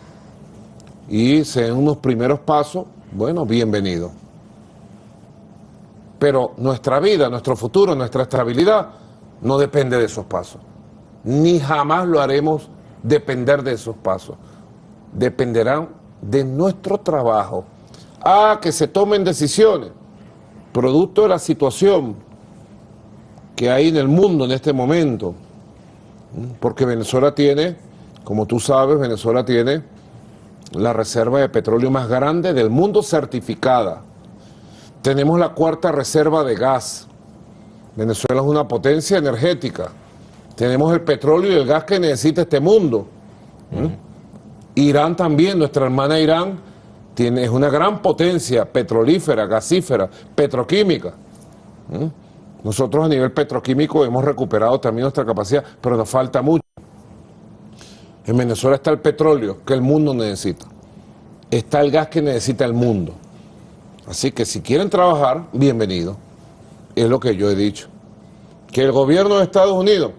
y se den unos primeros pasos, bueno, bienvenido. Pero nuestra vida, nuestro futuro, nuestra estabilidad no depende de esos pasos. Ni jamás lo haremos depender de esos pasos. Dependerán de nuestro trabajo. Que se tomen decisiones producto de la situación que hay en el mundo en este momento. Porque Venezuela tiene, como tú sabes, Venezuela tiene la reserva de petróleo más grande del mundo certificada. Tenemos la cuarta reserva de gas. Venezuela es una potencia energética. Tenemos el petróleo y el gas que necesita este mundo. Irán también, nuestra hermana Irán, es una gran potencia petrolífera, gasífera, petroquímica. Nosotros a nivel petroquímico hemos recuperado también nuestra capacidad, pero nos falta mucho. En Venezuela está el petróleo que el mundo necesita. Está el gas que necesita el mundo. Así que si quieren trabajar, bienvenido. Es lo que yo he dicho. Que el gobierno de Estados Unidos,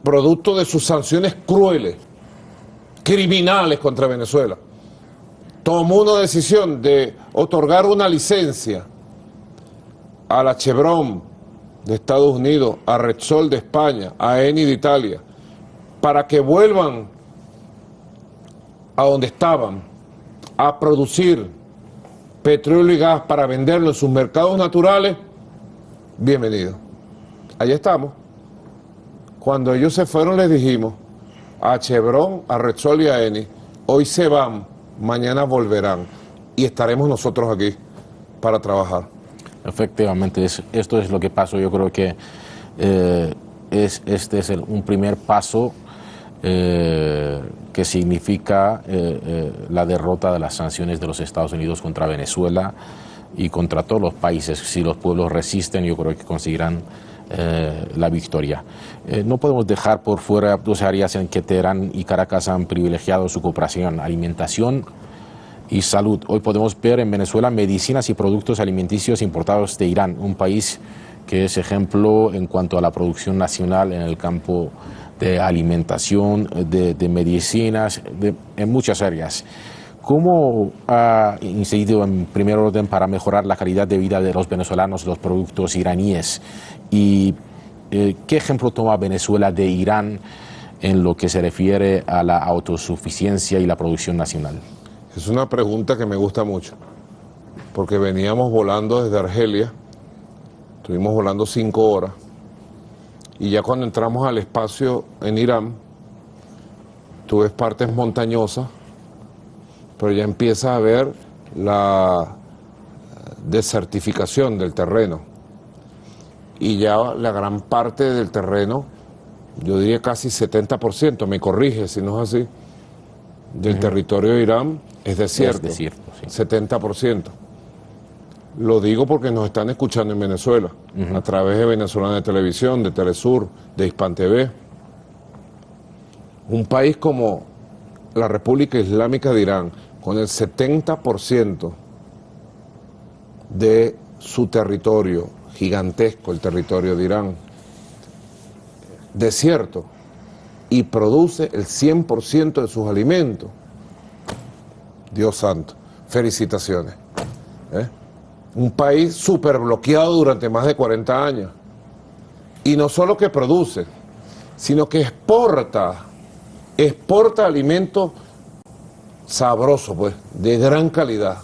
producto de sus sanciones crueles, criminales contra Venezuela, tomó una decisión de otorgar una licencia a la Chevron de Estados Unidos, a Repsol de España, a Eni de Italia, para que vuelvan a donde estaban, a producir petróleo y gas para venderlo en sus mercados naturales, bienvenido. Allí estamos. Cuando ellos se fueron les dijimos a Chevron, a Repsol y a Eni, hoy se van, mañana volverán y estaremos nosotros aquí para trabajar. Efectivamente, esto es lo que pasó. Yo creo que este es un primer paso que significa la derrota de las sanciones de los Estados Unidos contra Venezuela y contra todos los países. Si los pueblos resisten, yo creo que conseguirán la victoria. No podemos dejar por fuera dos áreas en que Teherán y Caracas han privilegiado su cooperación: alimentación y salud. Hoy podemos ver en Venezuela medicinas y productos alimenticios importados de Irán, un país que es ejemplo en cuanto a la producción nacional en el campo de alimentación, de medicinas, en muchas áreas. ¿Cómo ha incidido en primer orden para mejorar la calidad de vida de los venezolanos los productos iraníes? ¿Y qué ejemplo toma Venezuela de Irán en lo que se refiere a la autosuficiencia y la producción nacional? Es una pregunta que me gusta mucho, porque veníamos volando desde Argelia, estuvimos volando 5 horas, y ya cuando entramos al espacio en Irán, tú ves partes montañosas, pero ya empiezas a ver la desertificación del terreno. Y ya la gran parte del terreno, yo diría casi 70%, me corrige si no es así, del territorio de Irán es desierto, sí. 70%. Lo digo porque nos están escuchando en Venezuela, a través de Venezolana de Televisión, de Telesur, de Hispan TV. Un país como la República Islámica de Irán, con el 70% de su territorio, gigantesco el territorio de Irán, desierto, y produce el 100% de sus alimentos. Dios santo, felicitaciones. Un país súper bloqueado durante más de 40 años. Y no solo que produce, sino que exporta alimentos sabrosos, pues, de gran calidad.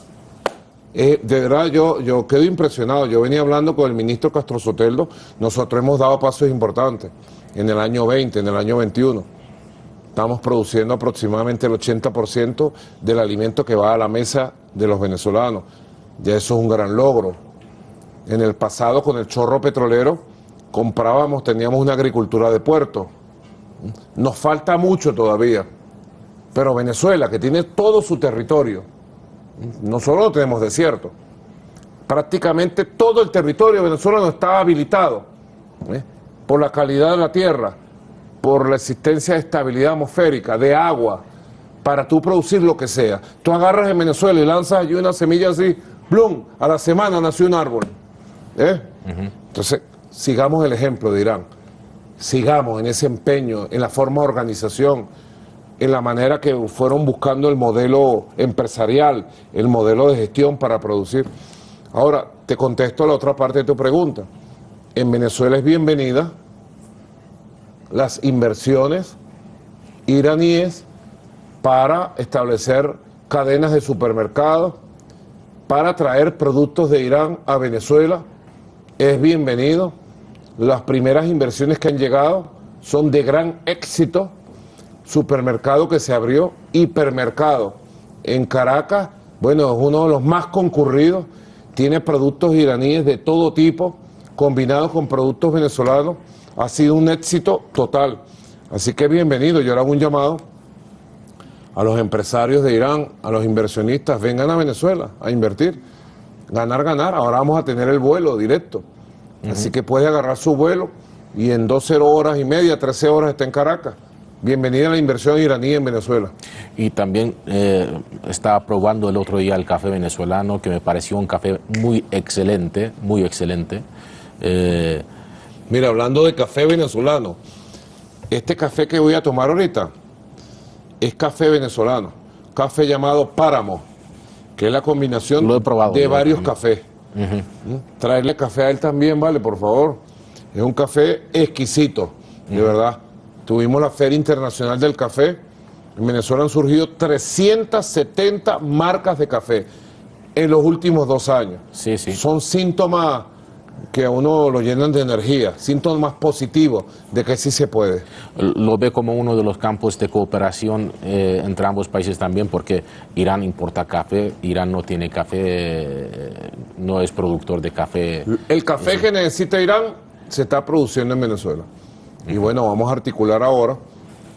De verdad, yo quedo impresionado. Yo venía hablando con el ministro Castro Soteldo. Nosotros hemos dado pasos importantes en el año 20, en el año 21. Estamos produciendo aproximadamente el 80% del alimento que va a la mesa de los venezolanos. Ya eso es un gran logro. En el pasado, con el chorro petrolero, teníamos una agricultura de puerto. Nos falta mucho todavía. Pero Venezuela, que tiene todo su territorio, no solo tenemos desierto, prácticamente todo el territorio venezolano está habilitado por la calidad de la tierra, por la existencia de estabilidad atmosférica, de agua, para tú producir lo que sea. Tú agarras en Venezuela y lanzas allí una semilla así, ¡blum!, a la semana nació un árbol. Entonces, sigamos el ejemplo de Irán, sigamos en ese empeño, en la forma de organización, en la manera que fueron buscando el modelo empresarial, el modelo de gestión para producir. Ahora, te contesto la otra parte de tu pregunta. En Venezuela es bienvenida las inversiones iraníes para establecer cadenas de supermercados, para traer productos de Irán a Venezuela. Es bienvenido. Las primeras inversiones que han llegado son de gran éxito. Supermercado que se abrió, hipermercado en Caracas, bueno, es uno de los más concurridos, tiene productos iraníes de todo tipo, combinados con productos venezolanos, ha sido un éxito total. Así que bienvenido. Yo le hago un llamado a los empresarios de Irán, a los inversionistas: vengan a Venezuela a invertir, ganar, ganar. Ahora vamos a tener el vuelo directo, así que puede agarrar su vuelo y en 12 horas y media, 13 horas está en Caracas. Bienvenida a la inversión iraní en Venezuela. Y también estaba probando el otro día el café venezolano, que me pareció un café muy excelente, muy excelente. Mira, hablando de café venezolano, este café que voy a tomar ahorita es café venezolano, café llamado Páramo, que es la combinación de varios cafés. Traerle café a él también, vale, por favor. Es un café exquisito, de verdad. Tuvimos la Feria Internacional del Café. En Venezuela han surgido 370 marcas de café en los últimos 2 años. Sí, sí. Son síntomas que a uno lo llenan de energía, síntomas positivos de que sí se puede. Lo ve como uno de los campos de cooperación entre ambos países también, porque Irán importa café, Irán no tiene café, no es productor de café. El café que necesita Irán se está produciendo en Venezuela. Y bueno, vamos a articular ahora,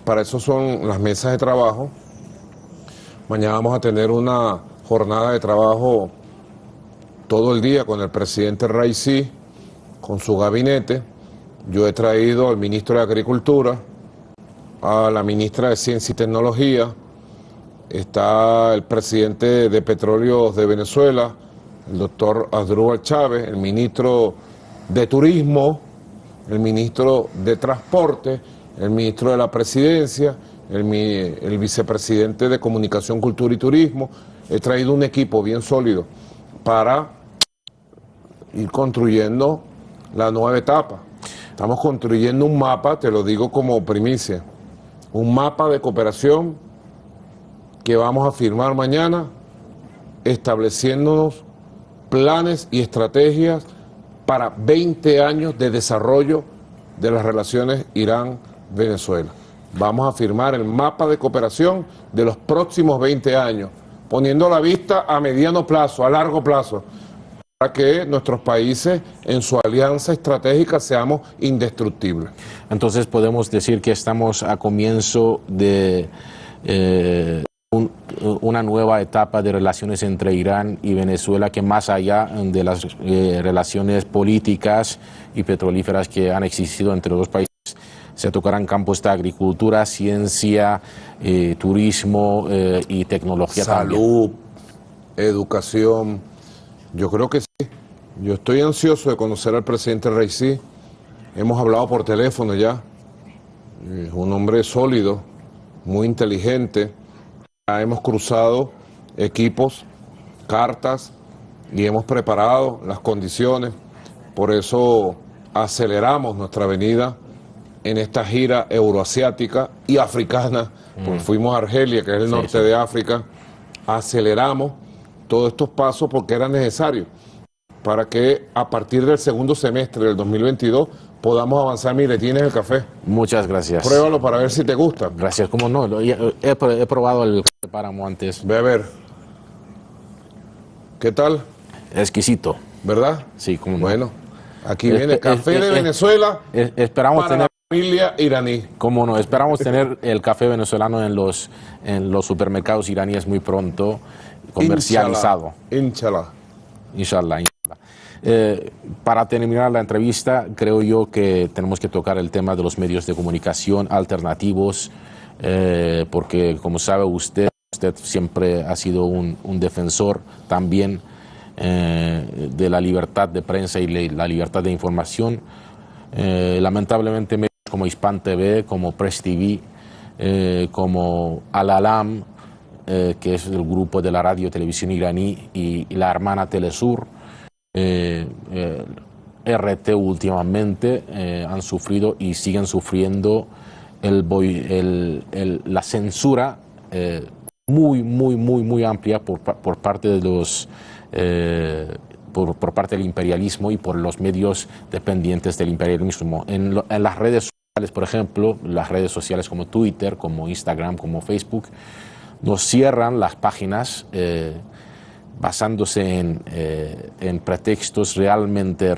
para eso son las mesas de trabajo. Mañana vamos a tener una jornada de trabajo todo el día con el presidente Raisi, con su gabinete, Yo he traído al ministro de Agricultura, a la ministra de Ciencia y Tecnología, está el presidente de Petróleos de Venezuela, el doctor Asdrúbal Chávez, el ministro de Turismo, el ministro de Transporte, el ministro de la Presidencia, el vicepresidente de Comunicación, Cultura y Turismo. He traído un equipo bien sólido para ir construyendo la nueva etapa. Estamos construyendo un mapa, te lo digo como primicia, un mapa de cooperación que vamos a firmar mañana, estableciéndonos planes y estrategias para 20 años de desarrollo de las relaciones Irán-Venezuela. Vamos a firmar el mapa de cooperación de los próximos 20 años, poniendo la vista a mediano plazo, a largo plazo, para que nuestros países en su alianza estratégica seamos indestructibles. Entonces podemos decir que estamos a comienzo de una nueva etapa de relaciones entre Irán y Venezuela, que más allá de las relaciones políticas y petrolíferas que han existido entre los dos países, se tocarán campos de agricultura, ciencia, turismo y tecnología. Salud, educación. Yo creo que sí. Yo estoy ansioso de conocer al presidente Raisi. Hemos hablado por teléfono ya. Es un hombre sólido, muy inteligente. Ya hemos cruzado equipos, cartas y hemos preparado las condiciones. Por eso aceleramos nuestra venida en esta gira euroasiática y africana. Porque fuimos a Argelia, que es el norte de África. Aceleramos todos estos pasos porque era necesario para que a partir del segundo semestre del 2022 podamos avanzar. Mire, tienes el café. Muchas gracias. Pruébalo para ver si te gusta. Gracias, cómo no. He probado el café de páramo antes. Ve a ver. ¿Qué tal? Exquisito. ¿Verdad? Sí, cómo no. Bueno, aquí viene café de Venezuela esperamos para tener, la familia iraní. cómo no, esperamos tener el café venezolano en los supermercados iraníes muy pronto, comercializado. Inshallah. Inshallah. Para terminar la entrevista, creo yo que tenemos que tocar el tema de los medios de comunicación alternativos, porque como sabe usted siempre ha sido un defensor también de la libertad de prensa y la libertad de información. Lamentablemente medios como Hispan TV, como Press TV, como Al-Alam, que es el grupo de la radio televisión iraní, y la hermana Telesur, RT últimamente, han sufrido y siguen sufriendo la censura muy amplia por parte de los por parte del imperialismo y por los medios dependientes del imperialismo. En las redes sociales, por ejemplo, las redes sociales como Twitter, como Instagram, como Facebook, nos cierran las páginas basándose en pretextos realmente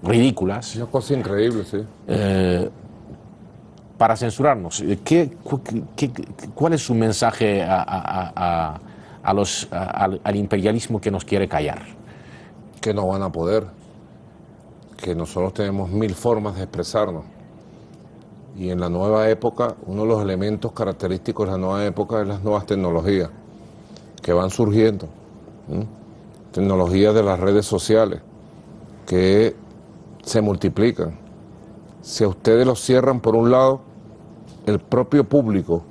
ridículas. Una cosa increíble, sí. Para censurarnos. ¿Cuál es su mensaje al imperialismo que nos quiere callar? Que no van a poder, que nosotros tenemos 1000 formas de expresarnos. Y en la nueva época, uno de los elementos característicos de la nueva época es las nuevas tecnologías que van surgiendo. Tecnologías de las redes sociales que se multiplican. Si a ustedes los cierran por un lado, el propio público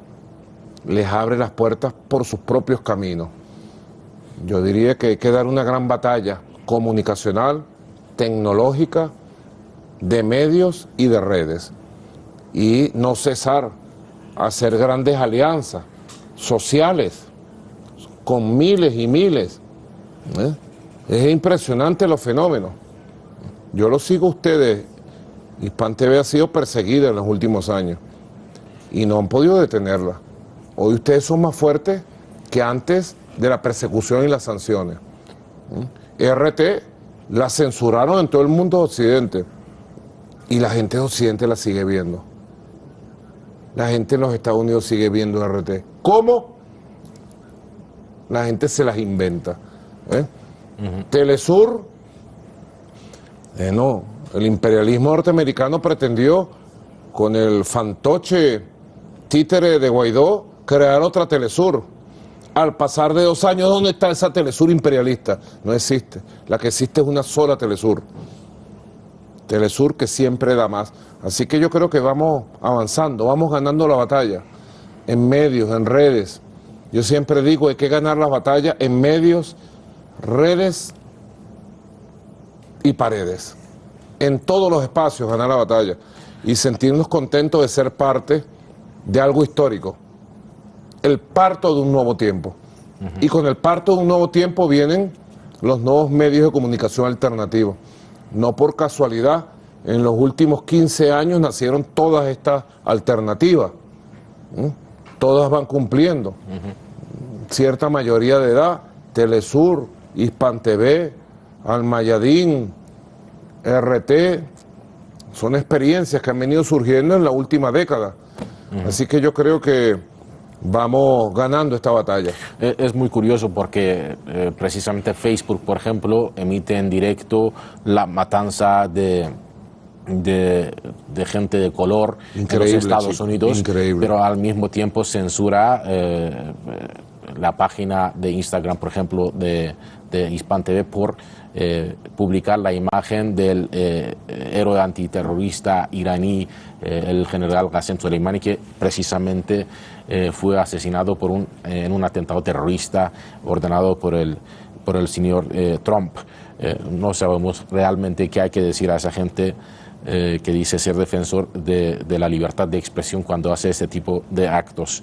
les abre las puertas por sus propios caminos. Yo diría que hay que dar una gran batalla comunicacional, tecnológica, de medios y de redes. Y no cesar a hacer grandes alianzas sociales con miles y miles. Es impresionante los fenómenos. Yo lo sigo a ustedes. Hispan TV ha sido perseguida en los últimos años y no han podido detenerla. Hoy ustedes son más fuertes que antes de la persecución y las sanciones. RT la censuraron en todo el mundo de Occidente y la gente de Occidente la sigue viendo. La gente en los Estados Unidos sigue viendo RT. ¿Cómo? La gente se las inventa. Telesur No, el imperialismo norteamericano pretendió, con el fantoche títere de Guaidó, crear otra Telesur. Al pasar de 2 años, ¿dónde está esa Telesur imperialista? No existe. La que existe es una sola Telesur. Telesur que siempre da más. Así que yo creo que vamos avanzando, vamos ganando la batalla en medios, en redes. Yo siempre digo, hay que ganar las batallas en medios, redes y paredes. En todos los espacios ganar la batalla y sentirnos contentos de ser parte de algo histórico. El parto de un nuevo tiempo. Y con el parto de un nuevo tiempo vienen los nuevos medios de comunicación alternativos. No por casualidad, en los últimos 15 años nacieron todas estas alternativas. Todas van cumpliendo. Cierta mayoría de edad, Telesur, Hispan TV, Almayadín, RT, son experiencias que han venido surgiendo en la última década. Así que yo creo que vamos ganando esta batalla. Es muy curioso porque precisamente Facebook, por ejemplo, emite en directo la matanza de gente de color en los Estados Unidos, increíble. Pero al mismo tiempo censura la página de Instagram, por ejemplo, de Hispan TV por publicar la imagen del héroe antiterrorista iraní, el general Qasem Soleimani, que precisamente fue asesinado en un atentado terrorista ordenado por el señor Trump. No sabemos realmente qué hay que decir a esa gente que dice ser defensor de la libertad de expresión cuando hace este tipo de actos.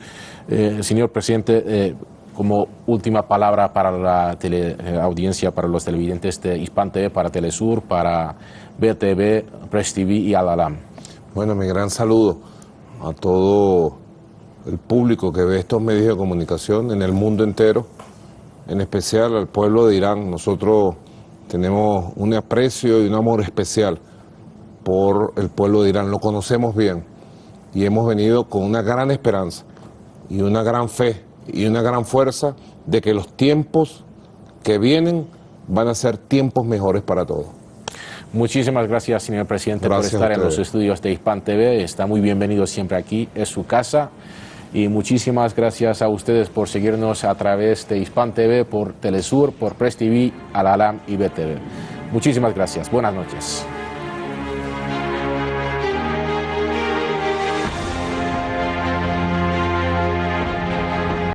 Señor presidente, como última palabra para la audiencia, para los televidentes de Hispan TV, para Telesur, para BTV, Press TV y Al-Alam. Bueno, mi gran saludo a todo el público que ve estos medios de comunicación en el mundo entero, en especial al pueblo de Irán. Nosotros tenemos un aprecio y un amor especial por el pueblo de Irán, lo conocemos bien y hemos venido con una gran esperanza y una gran fe y una gran fuerza de que los tiempos que vienen van a ser tiempos mejores para todos. Muchísimas gracias, señor presidente, por estar en los estudios de Hispan TV. Está muy bienvenido siempre aquí, es su casa. Y muchísimas gracias a ustedes por seguirnos a través de Hispan TV, por Telesur, por Press TV, Al-Alam y BTV. Muchísimas gracias. Buenas noches.